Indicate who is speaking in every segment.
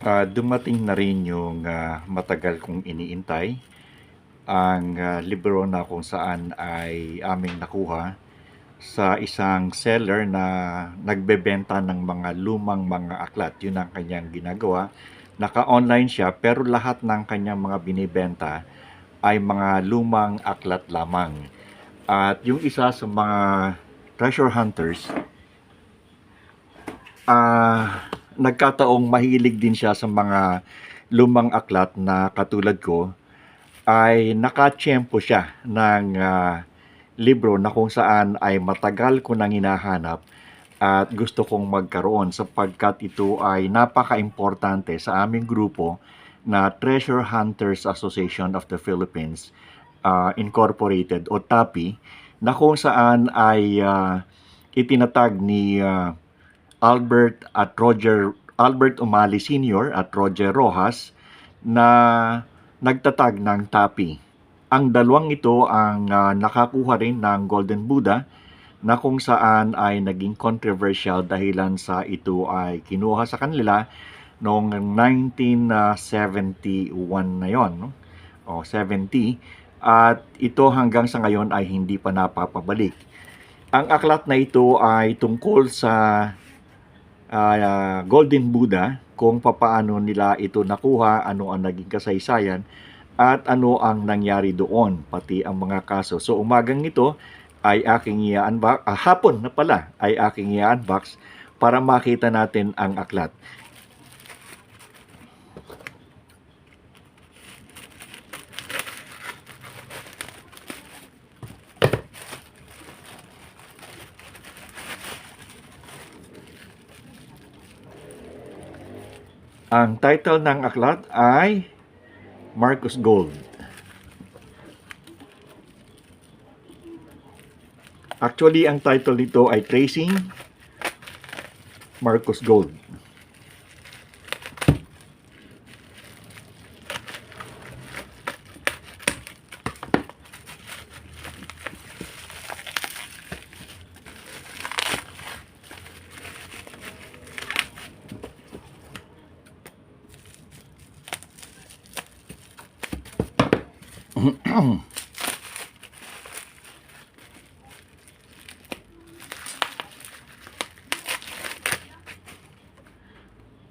Speaker 1: Dumating na rin yung matagal kong iniintay, ang libro na kung saan ay aming nakuha sa isang seller na nagbebenta ng mga lumang mga aklat. Yun ang kanyang ginagawa. Naka-online siya pero lahat ng kanyang mga binibenta ay mga lumang aklat lamang. At yung isa sa mga treasure hunters, nagkataong mahilig din siya sa mga lumang aklat na katulad ko, ay nakatsyempo siya ng libro na kung saan ay matagal ko nang hinahanap at gusto kong magkaroon sapagkat ito ay napaka-importante sa aming grupo na Treasure Hunters Association of the Philippines Incorporated o TAPI, na kung saan ay itinatag ni Albert Umali Sr. at Roger Rojas na nagtatag ng TAPI. Ang dalawang ito ang nakakuha rin ng Golden Buddha na kung saan ay naging controversial dahilan sa ito ay kinuha sa kanila noong 1971 na yon, no? O 70, at ito hanggang sa ngayon ay hindi pa napapabalik. Ang aklat na ito ay tungkol sa Golden Buddha, kung papaano nila ito nakuha, ano ang naging kasaysayan, at ano ang nangyari doon, pati ang mga kaso. So umagang ito ay aking i-unbox, hapon na pala ay aking i-unbox para makita natin ang aklat. Ang title ng aklat ay Marcos Gold. Actually, ang title nito ay Tracing Marcos Gold.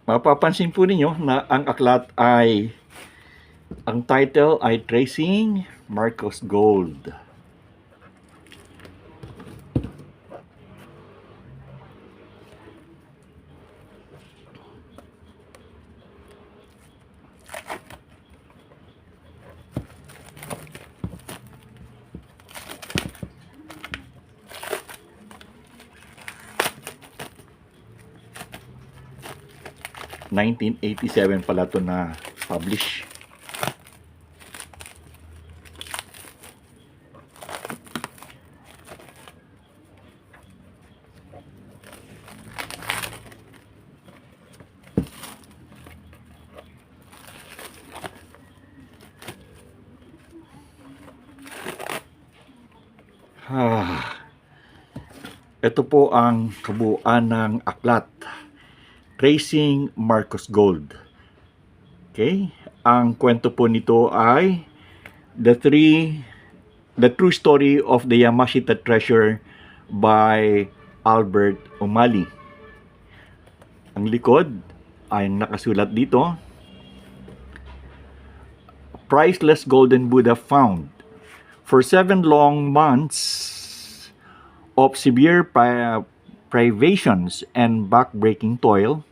Speaker 1: Mapapansin po ninyo na ang aklat ay, ang title ay Tracing Marcos Gold. (1987) pala ito na publish. Ito po ang kabuuan ng aklat, Tracing Marcos Gold. Okay? Ang kwento po nito ay The True Story of the Yamashita Treasure by Albert Umali. Ang likod ay nakasulat dito, Priceless Golden Buddha found. For 7 long months of severe privations and back-breaking toil,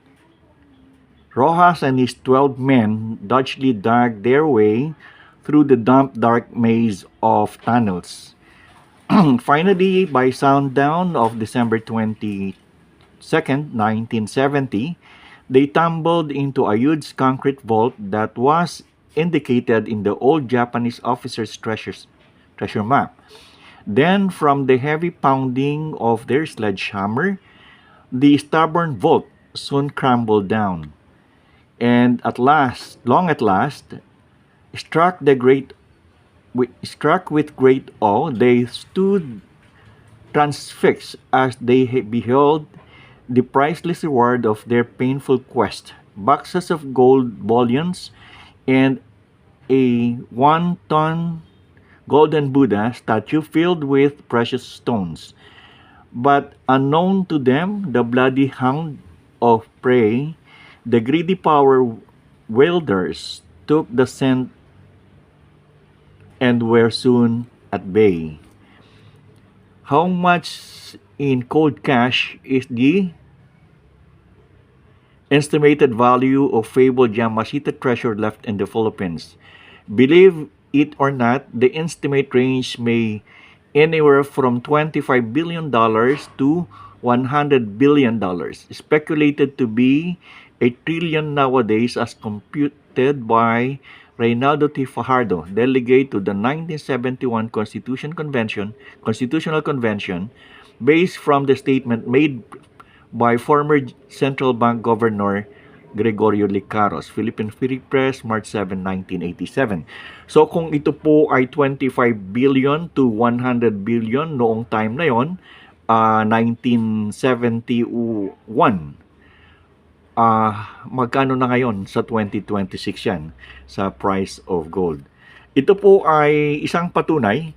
Speaker 1: Rojas and his 12 men doggedly dug their way through the damp, dark maze of tunnels. Finally, by sundown of December 22nd, 1970, they tumbled into a huge concrete vault that was indicated in the old Japanese officer's treasure map. Then, from the heavy pounding of their sledgehammer, the stubborn vault soon crumbled down. And at last, struck with great awe, they stood transfixed as they beheld the priceless reward of their painful quest, boxes of gold bullions, and a 1-ton golden Buddha statue filled with precious stones. But unknown to them, the bloody hound of prey, the greedy power wielders, took the scent and were soon at bay. How much in cold cash is the estimated value of fabled Yamashita treasure left in the Philippines? Believe it or not, the estimate range may anywhere from $25 billion to $100 billion, speculated to be a trillion nowadays as computed by Reynaldo T. Fajardo, delegate to the 1971 Constitutional Convention, based from the statement made by former Central Bank Governor Gregorio Licaros, Philippine Free Press, March 7, 1987. So kung ito po ay 25 billion to 100 billion noong time na yon, 1971, magkano na ngayon sa 2026 yan sa price of gold? Ito po ay isang patunay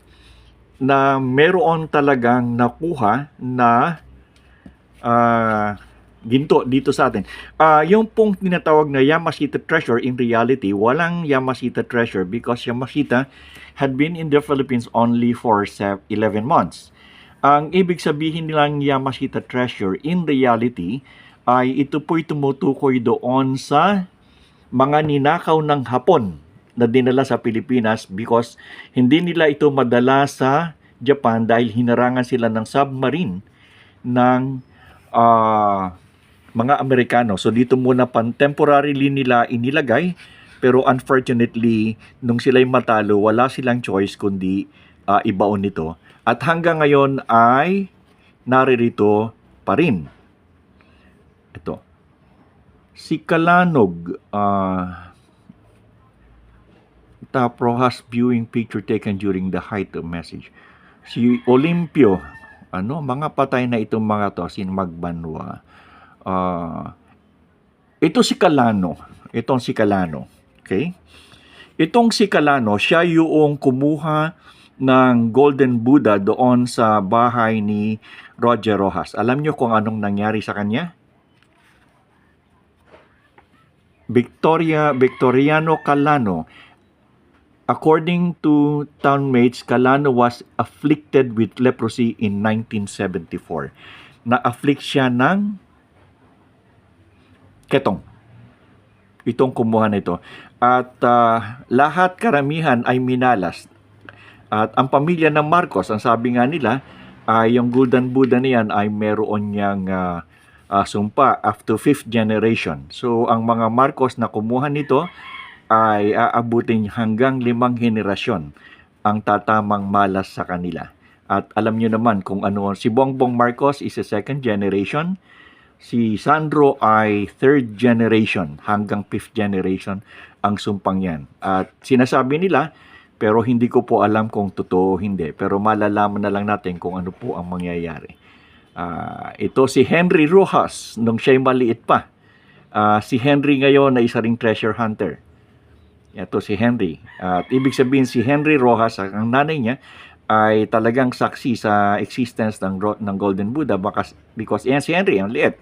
Speaker 1: na meron talagang nakuha na ginto dito sa atin. Yung pong tinatawag na Yamashita treasure, in reality, walang Yamashita treasure because Yamashita had been in the Philippines only for 11 months. Ang ibig sabihin nilang Yamashita treasure, in reality, ay ito po'y tumutukoy doon sa mga ninakaw ng Hapon na dinala sa Pilipinas because hindi nila ito madala sa Japan dahil hinarangan sila ng submarine ng mga Amerikano. So dito muna temporarily nila inilagay, pero unfortunately nung sila'y matalo, wala silang choice kundi ibaon nito. At hanggang ngayon ay naririto pa rin. Ito. Si Kalanog, Top Rojas viewing picture taken during the height of message. Si Olimpio, mga patay na itong mga to, sin Magbanwa. Ito si Calano. Itong si Calano. Okay? Itong si Calano, siya yung kumuha ng Golden Buddha doon sa bahay ni Roger Rojas. Alam niyo kung anong nangyari sa kanya? Victoriano Calano. According to townmates, Calano was afflicted with leprosy in 1974. Na-afflict siya ng ketong. Itong kumuha nito. At lahat karamihan ay minalas. At ang pamilya ng Marcos, ang sabi nga nila, yung Golden Buddha niyan ay meron niyang sumpa after 5th generation. So, ang mga Marcos na kumuha nito ay aabutin hanggang 5 henerasyon ang tatamang malas sa kanila. At alam nyo naman kung ano, si Bongbong Marcos is a 2nd generation, si Sandro ay 3rd generation hanggang 5th generation ang sumpang yan. At sinasabi nila, pero hindi ko po alam kung totoo o hindi. Pero malalaman na lang natin kung ano po ang mangyayari. Ito si Henry Rojas, nung siya'y maliit pa. Si Henry ngayon na isa ring treasure hunter. Ito si Henry. At ibig sabihin si Henry Rojas, ang nanay niya, ay talagang saksi sa existence ng Golden Buddha because yan si Henry, ang liit.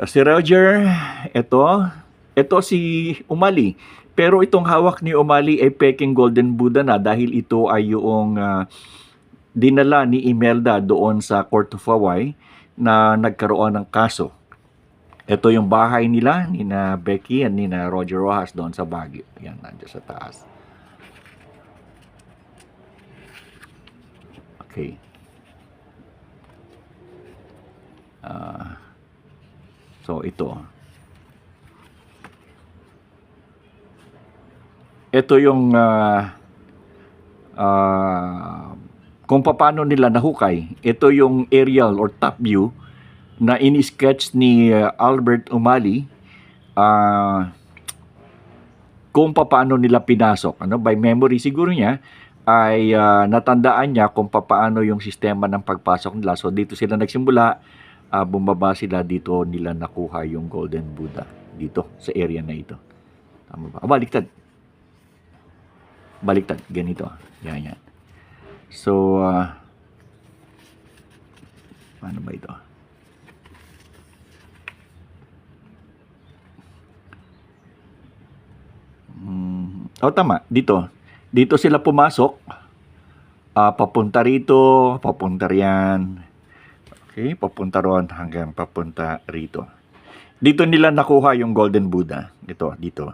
Speaker 1: Si Roger, ito si Umali. Pero itong hawak ni Umali ay peking Golden Buddha na dahil ito ay yung dinala ni Imelda doon sa Court of Hawaii na nagkaroon ng kaso. Ito yung bahay nila, ni na Becky at ni na Roger Rojas doon sa Baguio. Yan, nandiyan sa taas. Okay. So, ito. Ito yung kung paano nila nahukay. Ito yung aerial or top view na ini-sketch ni Albert Umali kung paano nila pinasok. By memory siguro niya ay natandaan niya kung paano yung sistema ng pagpasok nila. So dito sila nagsimula, bumaba sila dito nila nakuha yung Golden Buddha dito sa area na ito. Tama ba? Baliktad. Baliktad. Ganito. Yan. So, paano ba ito? Tama. Dito. Dito sila pumasok. Papunta rito, papunta riyan. Okay, papunta ron hanggang papunta rito. Dito nila nakuha yung Golden Buddha. Ito, dito.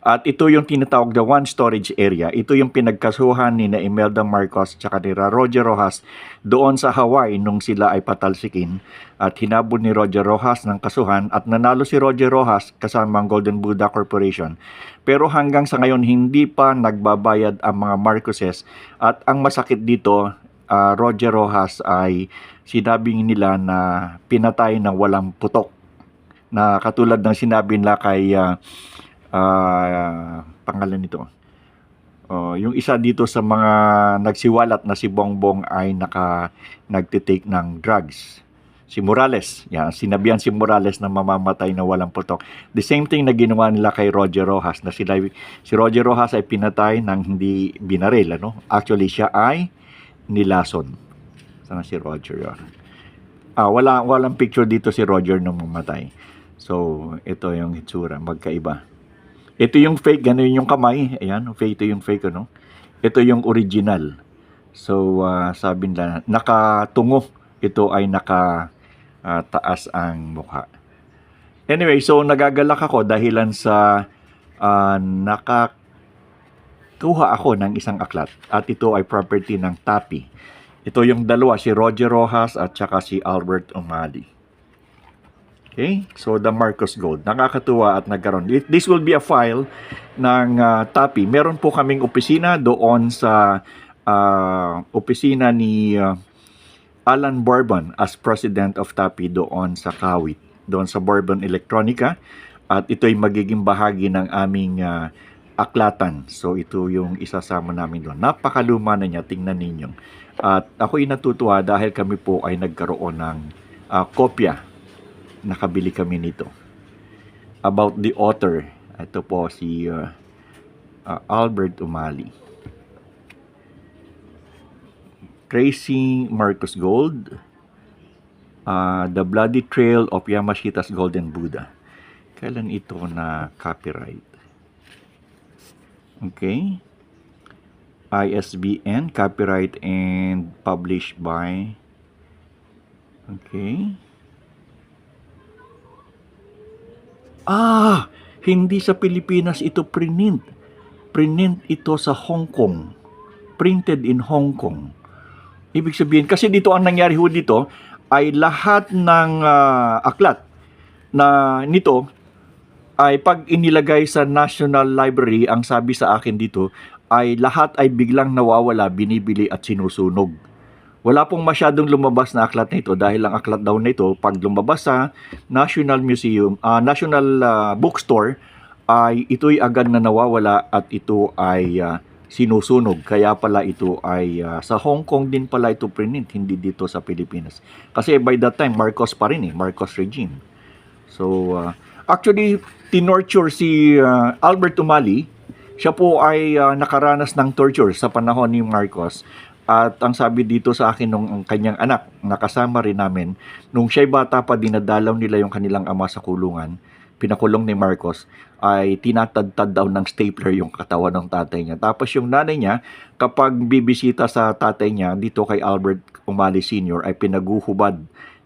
Speaker 1: At ito yung tinatawag na one storage area. Ito yung pinagkasuhan ni na Imelda Marcos tsaka ni Roger Rojas doon sa Hawaii nung sila ay patalsikin. At hinabol ni Roger Rojas ng kasuhan at nanalo si Roger Rojas kasama ang Golden Buddha Corporation. Pero hanggang sa ngayon hindi pa nagbabayad ang mga Marcoses. At ang masakit dito, Roger Rojas ay sinabing nila na pinatay ng walang putok. Na katulad ng sinabi nila kay pangalan nito. Yung isa dito sa mga nagsiwalat na si Bongbong ay nagtitake ng drugs. Si Morales, sinabihan si Morales na mamamatay na walang putok. The same thing na ginawa nila kay Roger Rojas na si Roger Rojas ay pinatay ng hindi binaril, ano? Actually siya ay nilason. Sana si Roger? Walang picture dito si Roger nung mamatay. So, ito yung hitsura, magkaiba. Ito yung fake, ganun yung kamay. Ayan, ito yung fake, ano? Ito yung original. So, sabi nila, nakatungo. Ito ay taas ang mukha. Anyway, so nagagalak ako dahilan sa nakakuha ako ng isang aklat. At ito ay property ng TAPI. Ito yung dalawa, si Roger Rojas at saka si Albert Umali. Okay, so the Marcos Gold. Nakakatuwa at nagkaroon. This will be a file ng TAPI. Meron po kaming opisina doon sa opisina ni Alan Bourbon as President of TAPI doon sa Kawit, doon sa Bourbon Electronica. At ito ay magiging bahagi ng aming aklatan. So ito yung isasama namin doon. Napakaluma na niya, tingnan ninyo. At ako'y natutuwa dahil kami po ay nagkaroon ng kopya. Nakabili kami nito. About the author, ito po si Albert Umali. Tracy Marcos Gold, The Bloody Trail of Yamashita's Golden Buddha. Kailan ito na copyright? Okay. ISBN, copyright and published by. Okay. Hindi sa Pilipinas ito print. Print ito sa Hong Kong. Printed in Hong Kong. Ibig sabihin, kasi dito ang nangyari ho dito ay lahat ng aklat na nito ay pag inilagay sa National Library, ang sabi sa akin dito ay lahat ay biglang nawawala, binibili at sinusunog. Wala pong masyadong lumabas na aklat na ito dahil ang aklat daw na ito, pag lumabas sa National Museum, National Bookstore, ay ito'y agad na nawawala at ito ay sinusunog. Kaya pala ito ay sa Hong Kong din pala ito print, hindi dito sa Pilipinas. Kasi by that time, Marcos pa rin Marcos regime. So, actually, tinorture si Albert Umali. Siya po ay nakaranas ng torture sa panahon ni Marcos. At ang sabi dito sa akin nung kanyang anak, nakasama rin namin, nung siya'y bata pa, dinadalaw nila yung kanilang ama sa kulungan, pinakulong ni Marcos, ay tinatadtad daw ng stapler yung katawan ng tatay niya. Tapos yung nanay niya, kapag bibisita sa tatay niya, dito kay Albert Umali Sr., ay pinaguhubad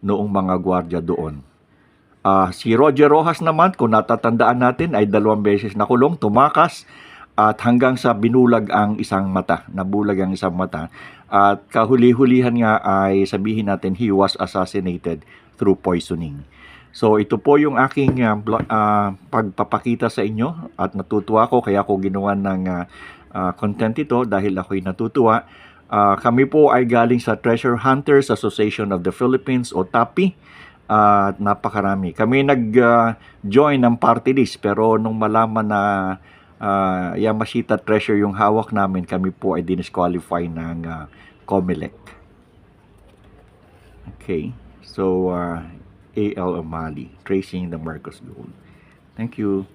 Speaker 1: noong mga gwardya doon. Si Roger Rojas naman, kung natatandaan natin, ay 2 beses nakulong, tumakas, at hanggang sa binulag ang isang mata, nabulag ang isang mata. At kahuli-hulihan nga ay sabihin natin he was assassinated through poisoning. So ito po yung aking pagpapakita sa inyo at natutuwa ko kaya ako ginawa ng content ito dahil ako'y natutuwa. Kami po ay galing sa Treasure Hunters Association of the Philippines o TAPI. At napakarami. Kami nag-join ng party list pero nung malaman na Yamashita Treasure yung hawak namin, kami po ay disqualify ng COMELEC. Okay. So, A.L. O'Malley, Tracing the Marcos Gold. Thank you.